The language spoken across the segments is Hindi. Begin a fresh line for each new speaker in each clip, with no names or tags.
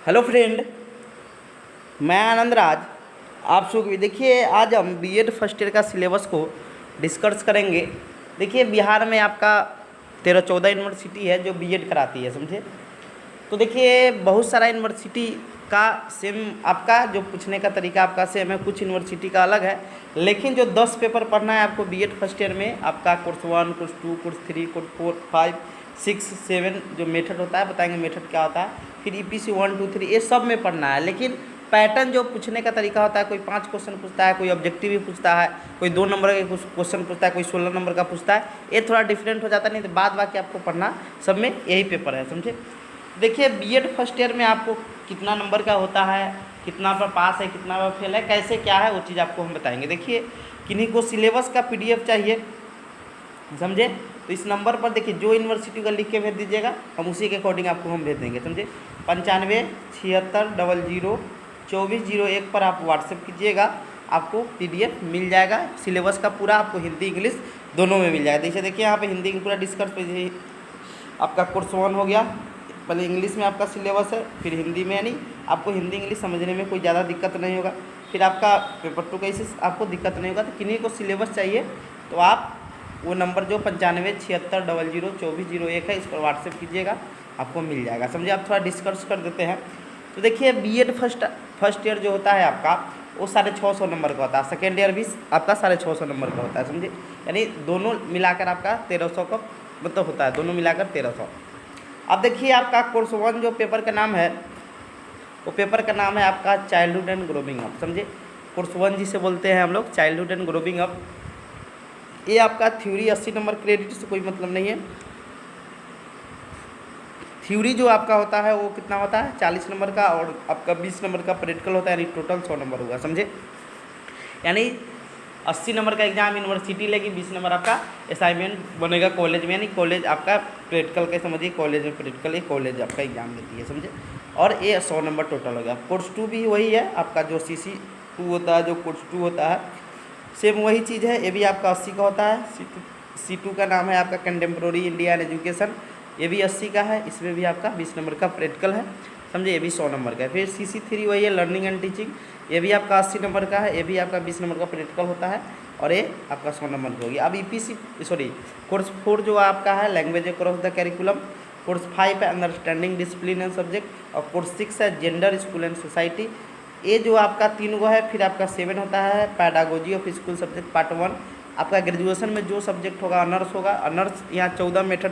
हेलो फ्रेंड, मैं आनंद राज। आप सुख देखिए, आज हम बीएड फर्स्ट ईयर का सिलेबस को डिस्कस करेंगे। देखिए, बिहार में आपका 13-14 यूनिवर्सिटी है जो बीएड कराती है, समझे। तो देखिए, बहुत सारा यूनिवर्सिटी का सेम आपका जो पूछने का तरीका आपका सेम है, कुछ यूनिवर्सिटी का अलग है। लेकिन जो 10 पेपर पढ़ना है आपको बीएड फर्स्ट ईयर में, आपका कोर्स 1, कोर्स 2, कोर्स 3, कोर्स 4, 5, 6, 7 जो मेथड होता है, बताएंगे मेथड क्या होता है। फिर ईपीसी 1, 2, 3 ये सब में पढ़ना है। लेकिन पैटर्न जो पूछने का तरीका होता है, कोई 5 क्वेश्चन पूछता है, कोई ऑब्जेक्टिव भी पूछता है, कोई 2 नंबर के कुछ क्वेश्चन पूछता है, कोई 16 नंबर का पूछता है, ये थोड़ा डिफरेंट हो जाता है। नहीं तो बाद बाकी आपको पढ़ना सब में यही पेपर है, समझे। देखिए, बीएड फर्स्ट ईयर में आपको कितना नंबर का होता है, कितना पर पास है, कितना पर फेल है, कैसे क्या है, वो चीज़ आपको हम बताएंगे। देखिए, किन्हीं को सिलेबस का पीडीएफ चाहिए, समझे, तो इस नंबर पर देखिए जो यूनिवर्सिटी का लिख के भेज दीजिएगा, हम उसी के अकॉर्डिंग आपको हम भेज देंगे, समझे। 9576002401 पर आप व्हाट्सएप कीजिएगा, आपको पीडीएफ मिल जाएगा सिलेबस का पूरा। आपको हिंदी इंग्लिश दोनों में मिल जाएगा। जैसे देखिए, यहाँ पे हिंदी का पूरा डिस्कस पे आपका कोर्स 1 हो गया। पहले इंग्लिश में आपका सिलेबस है, फिर हिंदी में, यानी आपको हिंदी इंग्लिश समझने में कोई ज़्यादा दिक्कत नहीं होगा। फिर आपका पेपर 2 का इसी आपको दिक्कत नहीं होगा। तो किन्हीं को सिलेबस चाहिए तो आप वो नंबर जो 9576002401 है, इस पर व्हाट्सएप कीजिएगा, आपको मिल जाएगा, समझे। आप थोड़ा डिस्कस कर देते हैं। तो देखिए, बीएड फर्स्ट ईयर जो होता है आपका, वो 650 नंबर का होता है। सेकेंड ईयर भी आपका 650 नंबर का होता है, समझे। यानी दोनों मिलाकर आपका 1300 का मतलब होता है, दोनों मिलाकर 1300। अब देखिए, आपका कोर्स 1 जो पेपर का नाम है, वो पेपर का नाम है आपका चाइल्डहुड एंड ग्रोविंग अप, समझे। कोर्स 1 जिसे बोलते हैं हम लोग चाइल्डहुड एंड ग्रोविंग अप। ये आपका थ्योरी 80 नंबर, क्रेडिट से कोई मतलब नहीं है। थ्योरी जो आपका होता है वो कितना होता है, 40 नंबर का, और आपका 20 नंबर का प्रैक्टिकल होता है, यानी टोटल 100 नंबर होगा, समझे। यानी 80 नंबर का एग्जाम यूनिवर्सिटी लेगी, 20 नंबर आपका असाइनमेंट बनेगा कॉलेज में, यानी कॉलेज आपका प्रैक्टिकल का समझिए, कॉलेज में प्रैक्टिकल, ये कॉलेज आपका एग्जाम लेती है, समझे। और ये 100 नंबर टोटल हो गया। कोर्स 2 भी वही है आपका, जो CC2 होता है, जो कोर्स 2 होता है, सेम वही चीज़ है। ये भी आपका 80 का होता है। C2 का नाम है आपका कंटेम्प्रोरी इंडियन एजुकेशन, ये भी 80 का है। इसमें भी आपका 20 नंबर का प्रैक्टिकल है, समझे, ये भी 100 नंबर का है। फिर CC3 वही है, लर्निंग एंड टीचिंग, ये भी आपका 80 नंबर का है, ये भी आपका 20 नंबर का प्रैक्टिकल होता है, और ये आपका 100 नंबर की होगी। अब कोर्स 4 जो आपका है language across the curriculum, course 5 है अंडरस्टैंडिंग डिसिप्लिन एंड सब्जेक्ट, और कोर्स 6 है जेंडर स्कूल एंड सोसाइटी। ये जो आपका 3 गो है। फिर आपका 7 होता है pedagogy of school subject part 1। आपका ग्रेजुएशन में जो सब्जेक्ट होगा ऑनर्स होगा। ऑनर्स यहाँ 14 मेथड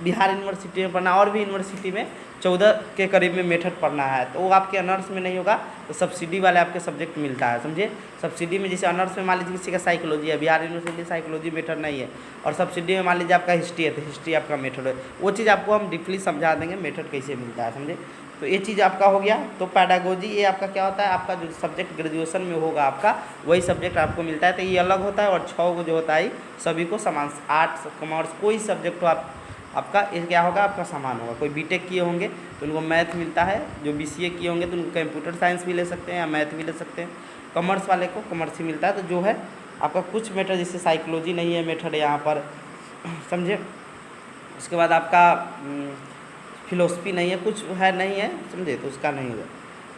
बिहार यूनिवर्सिटी में पढ़ना, और भी यूनिवर्सिटी में 14 के करीब में मेथड पढ़ना है, तो वो आपके ऑनर्स में नहीं होगा, तो सब्सिडी वाले आपके सब्जेक्ट मिलता है, समझे। सब्सिडी में जैसे ऑनर्स में मान लीजिए किसी का साइकोलॉजी है, बिहार यूनिवर्सिटी साइकोलॉजी मेथड नहीं है, और सब्सिडी में मान लीजिए आपका हिस्ट्री है, तो हिस्ट्री आपका मेथड है। वो चीज़ आपको हम डीपली समझा देंगे मेथड कैसे मिलता है, समझे। तो ये चीज़ आपका हो गया। तो पैडागोजी ये आपका क्या होता है, आपका जो सब्जेक्ट ग्रेजुएशन में होगा आपका, वही सब्जेक्ट आपको मिलता है, तो ये अलग होता है। और 6 को जो होता है सभी को समान, आर्ट्स कॉमर्स कोई सब्जेक्ट हो आपका ये क्या होगा, आपका समान होगा। कोई बीटेक किए होंगे तो उनको मैथ मिलता है, जो BCA किए होंगे तो उनको कंप्यूटर साइंस भी ले सकते हैं या मैथ भी ले सकते हैं। कॉमर्स वाले को कॉमर्स ही मिलता है। तो जो है आपका कुछ मेथड, जैसे साइकोलॉजी नहीं है मेथड यहाँ पर, समझे। उसके बाद आपका फिलोसफी नहीं है, कुछ है नहीं है, समझे, तो उसका नहीं होगा।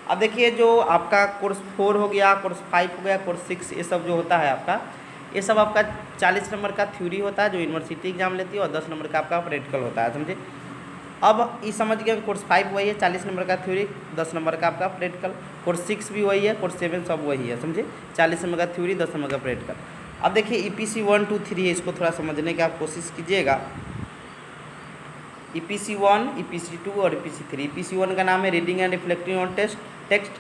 अब देखिए, जो आपका कोर्स 4 हो गया, कोर्स 5 हो गया, कोर्स 6, ये सब जो होता है आपका, ये सब आपका 40 नंबर का थ्योरी होता है जो यूनिवर्सिटी एग्जाम लेती है, और 10 नंबर का आपका प्रैक्टिकल होता है, समझे। अब ये समझ गए, कोर्स 5 वही है, 40 नंबर का थ्योरी, 10 नंबर का आपका प्रैक्टिकल। कोर्स 6 भी वही है, कोर्स 7 सब वही है, समझे। 40 नंबर का थ्योरी, 10 नंबर का प्रैक्टिकल। अब देखिए, EPC 1, 2, 3 है, इसको थोड़ा समझने की आप कोशिश कीजिएगा। EPC 1, EPC 2 और EPC 3। EPC 1 का नाम है reading and reflecting on text.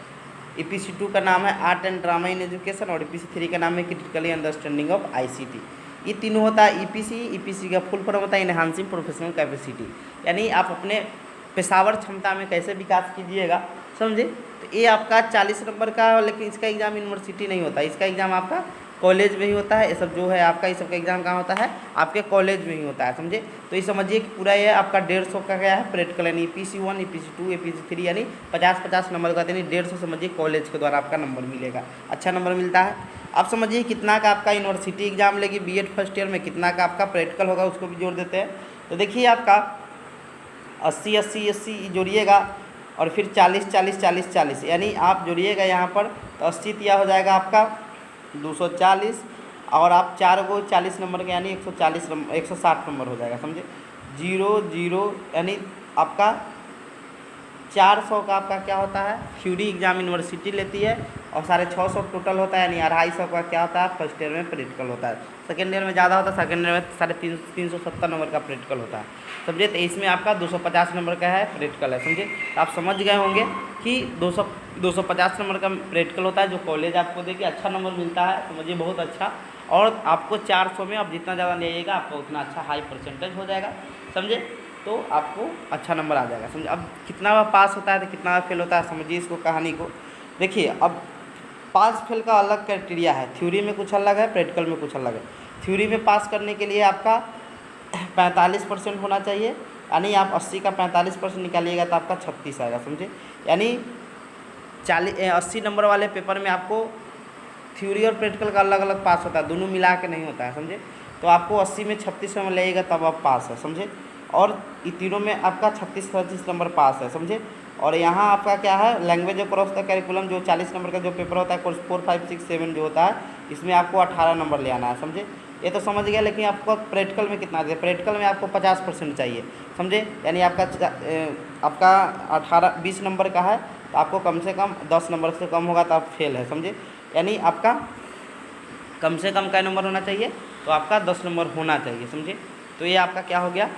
EPC 2 का नाम है art and drama in education, और EPC 3 का नाम है क्रिटिकली अंडरस्टैंडिंग ऑफ ICT। ये तीनों होता है EPC का फुल फॉर्म होता है इनहांसिंग प्रोफेशनल कैपेसिटी, यानी आप अपने पेशावर क्षमता में कैसे विकास कीजिएगा, समझे। तो ये आपका 40 नंबर का, लेकिन इसका एग्ज़ाम यूनिवर्सिटी नहीं होता, इसका एग्ज़ाम आपका कॉलेज में ही होता है। ये सब जो है आपका, ये सब का एग्ज़ाम कहाँ होता है, आपके कॉलेज में ही होता है, समझे। तो ये समझिए कि पूरा ये आपका 150 का क्या है प्रैक्टिकल, यानी EPC 1, EPC 2, EPC 3, यानी 50-50 नंबर का, यानी 150 समझिए कॉलेज के द्वारा आपका नंबर मिलेगा, अच्छा नंबर मिलता है। अब समझिए कितना का आपका यूनिवर्सिटी एग्जाम लेगी बीएड फर्स्ट ईयर में, कितना का आपका प्रैक्टिकल होगा, उसको भी जोड़ देते हैं। तो देखिए, आपका 80 80 80 जोड़िएगा और फिर 40 40 40 40, यानी आप जोड़िएगा यहाँ पर तो 80 तिया हो जाएगा आपका 240, और आप 4 को 40 नंबर के यानी 140 नंबर 160 नंबर हो जाएगा, समझे। 0 0 यानी आपका 400 का आपका क्या होता है, थ्योरी एग्जाम यूनिवर्सिटी लेती है, और 650 टोटल होता है, यानी 250 का क्या होता है फर्स्ट ईयर में प्रैक्टिकल होता है। सेकेंड ईयर में ज़्यादा होता है, सेकेंड ईयर में 370 नंबर का प्रैक्टिकल होता है, समझे। तो इसमें आपका 250 नंबर का है प्रैक्टिकल है, समझे। तो आप समझ गए होंगे कि 250 नंबर का प्रैक्टिकल होता है, जो कॉलेज आपको देखिए अच्छा नंबर मिलता है, समझिए बहुत अच्छा। और आपको 400 में आप जितना ज़्यादा ले आइएगा आपका उतना अच्छा हाई परसेंटेज हो जाएगा, समझे। तो आपको अच्छा नंबर आ जाएगा, समझे। अब कितना बार पास होता है तो कितना बार फेल होता है, समझिए इसको कहानी को। देखिए अब पास फेल का अलग क्राइटेरिया है, थ्योरी में कुछ अलग है, प्रैक्टिकल में कुछ अलग है। थ्योरी में पास करने के लिए आपका 45% होना चाहिए, यानी आप 80 का 45% निकालिएगा तो आपका 36 आएगा, समझे। यानी 80 नंबर वाले पेपर में आपको थ्योरी और प्रैक्टिकल का अलग अलग पास होता है, दोनों मिला के नहीं होता है, समझे। तो आपको 80 में 36 नंबर लेगा तब आप पास है, समझे। और ये तीनों में आपका 36 नंबर पास है, समझे। और यहाँ आपका क्या है, लैंग्वेज अक्रॉस द करिकुलम जो 40 नंबर का जो पेपर होता है कोर्स 4 5 6 7 जो होता है, इसमें आपको 18 नंबर ले आना है, समझे। ये तो समझ गया, लेकिन आपको प्रैक्टिकल में कितना चाहिए, प्रैक्टिकल में आपको 50% चाहिए, समझे। यानी आपका 20 नंबर का है तो आपको कम से कम 10 नंबर से कम होगा तो आप फेल है, समझे। यानी आपका कम से कम क्या नंबर होना चाहिए, तो आपका 10 नंबर होना चाहिए, समझे। तो ये आपका क्या हो गया,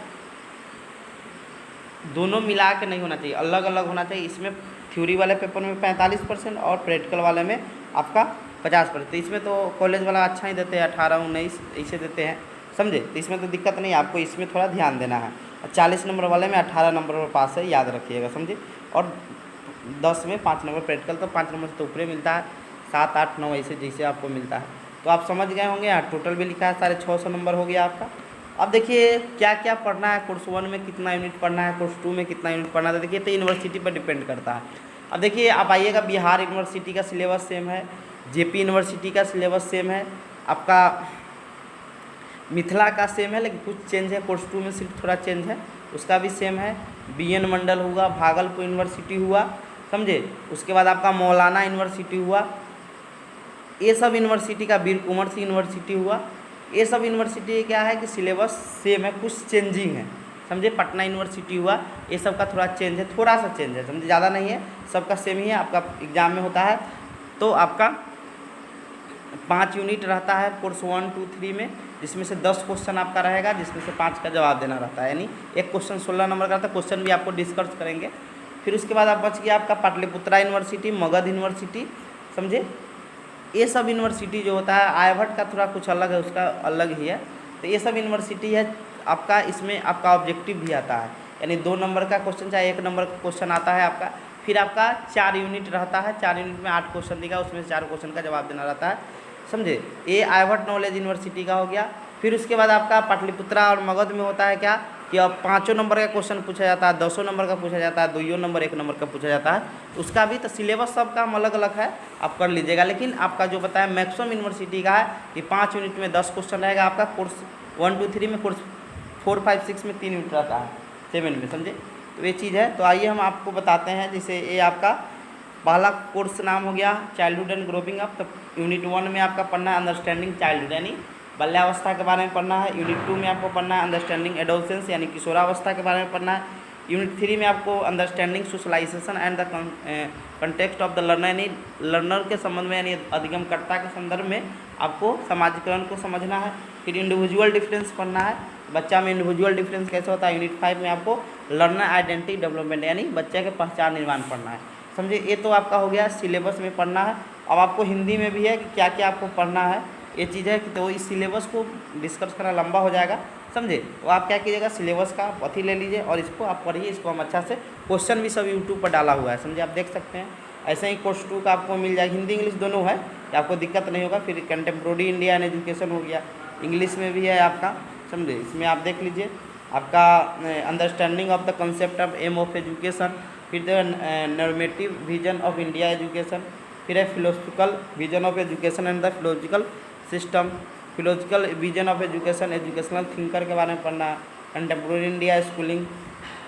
दोनों मिला के नहीं होना चाहिए, अलग अलग होना चाहिए। इसमें थ्योरी वाले पेपर में 45% और प्रैक्टिकल वाले में आपका 50%। तो इसमें तो कॉलेज वाला अच्छा ही देते हैं, 18 19 ऐसे देते हैं, समझे। तो इसमें तो दिक्कत नहीं, आपको इसमें थोड़ा ध्यान देना है। 40 नंबर वाले में 18 नंबर पर पास है, याद रखिएगा, समझे। और 10 में 5 नंबर प्रैक्टिकल, तो 5 नंबर से तो ऊपर मिलता है, 7 8 9 ऐसे जैसे आपको मिलता है। तो आप समझ गए होंगे। यहाँ टोटल भी लिखा है 650 नंबर हो गया आपका। अब देखिए क्या क्या पढ़ना है, कोर्स 1 में कितना यूनिट पढ़ना है, कोर्स 2 में कितना यूनिट पढ़ना है, तो देखिए तो यूनिवर्सिटी पर डिपेंड करता है। अब देखिए आप आइएगा, बिहार यूनिवर्सिटी का सिलेबस सेम है, जेपी यूनिवर्सिटी का सिलेबस सेम है, आपका मिथिला का सेम है, लेकिन कुछ चेंज है, कोर्स 2 में सिर्फ थोड़ा चेंज है, उसका भी सेम है। बीएन मंडल हुआ, भागलपुर यूनिवर्सिटी हुआ, समझे। उसके बाद आपका मौलाना यूनिवर्सिटी हुआ, ये सब यूनिवर्सिटी का वीर कुंवर सिंह यूनिवर्सिटी हुआ, ये सब यूनिवर्सिटी क्या है कि सिलेबस सेम है, कुछ चेंजिंग है, समझे। पटना यूनिवर्सिटी हुआ, ये सब का थोड़ा चेंज है, थोड़ा सा चेंज है, समझे, ज़्यादा नहीं है, सबका सेम ही है। आपका एग्जाम में होता है तो आपका 5 यूनिट रहता है कोर्स 1 2 3 में, जिसमें से 10 क्वेश्चन आपका रहेगा, जिसमें से 5 का जवाब देना रहता है, यानी एक क्वेश्चन 16 नंबर का रहता है। क्वेश्चन भी आपको डिस्कस करेंगे। फिर उसके बाद आप बच गया आपका पाटलिपुत्रा यूनिवर्सिटी, मगध यूनिवर्सिटी, समझे। ये सब यूनिवर्सिटी जो होता है, आर्यभट्ट का थोड़ा कुछ अलग है, उसका अलग ही है। तो ये सब यूनिवर्सिटी है आपका, इसमें आपका ऑब्जेक्टिव भी आता है, यानी 2 नंबर का क्वेश्चन चाहे 1 नंबर का क्वेश्चन आता है आपका। फिर आपका 4 यूनिट रहता है, 4 यूनिट में 8 क्वेश्चन देगा, उसमें से 4 क्वेश्चन का जवाब देना रहता है, समझे। ये आर्यभट्ट नॉलेज यूनिवर्सिटी का हो गया। फिर उसके बाद आपका पाटलिपुत्रा और मगध में होता है क्या कि अब 5 नंबर का क्वेश्चन पूछा जाता है, 10 नंबर का पूछा जाता है, 2 नंबर 1 नंबर का पूछा जाता है। उसका भी तो सिलेबस सबका अलग अलग है, आप कर लीजिएगा। लेकिन आपका जो बताया मैक्सिमम यूनिवर्सिटी का है कि 5 यूनिट में 10 क्वेश्चन रहेगा आपका, कोर्स 1 2 3 में, कोर्स 4 5 6 में 3 यूनिट रहता है, 7 में, समझे। तो ये चीज़ है। तो आइए हम आपको बताते हैं, जैसे ये आपका पहला कोर्स नाम हो गया चाइल्डहुड एंड ग्रोविंग अप। तो यूनिट 1 में आपका पढ़ना है अंडरस्टैंडिंग चाइल्डहुड, यानी बाल्यावस्था के बारे में पढ़ना है। यूनिट 2 में आपको पढ़ना है अंडरस्टैंडिंग एडोलसेंस, यानी किशोरावस्था के बारे में पढ़ना है। यूनिट 3 में आपको understanding socialisation and the context of the learner, यानी लर्नर के संबंध में, यानी अधिगमकर्ता के संदर्भ में आपको समाजीकरण को समझना है। फिर इंडिविजुअल डिफरेंस पढ़ना है, बच्चा में इंडिविजुअल डिफरेंस कैसे होता है। यूनिट 5 में आपको लर्नर आइडेंटिटी डेवलपमेंट, यानी बच्चे के पहचान निर्माण पढ़ना है, समझे। ये तो आपका हो गया सिलेबस में पढ़ना है। अब आपको हिंदी में भी है कि क्या क्या आपको पढ़ना है, ये चीज़ है कि तो इस सिलेबस को डिस्कस करना लंबा हो जाएगा, समझे। तो आप क्या कीजिएगा, सिलेबस का अथी ले लीजिए और इसको आप पढ़िए। इसको हम अच्छा से क्वेश्चन भी सब यूट्यूब पर डाला हुआ है, समझे, आप देख सकते हैं। ऐसे ही कोर्स 2 का आपको मिल जाएगा, हिंदी इंग्लिश दोनों है, कि आपको दिक्कत नहीं होगा। फिर कंटेम्प्रोरी इंडिया एंड एजुकेशन हो गया, इंग्लिश में भी है आपका, समझे। इसमें आप देख लीजिए आपका understanding of the concept of aim of education, फिर the normative vision of India education, फिर है philosophical vision of education and the philological system, philological vision of education, educational thinker के बारे में पढ़ना है। Contemporary India schooling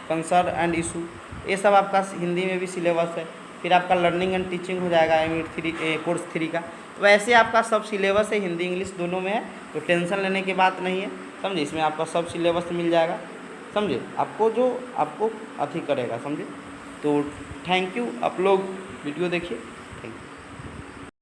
concern and issue, ये सब आपका हिंदी में भी सिलेबस है। फिर आपका लर्निंग एंड टीचिंग हो जाएगा M.Ed 3 कोर्स 3 का। वैसे आपका सब सिलेबस है, हिंदी इंग्लिश दोनों में है, तो टेंशन लेने की बात नहीं है, समझे। इसमें आपका सब सिलेबस मिल जाएगा, समझे, आपको जो आपको अथी करेगा, समझे। तो थैंक यू, आप लोग वीडियो देखिए।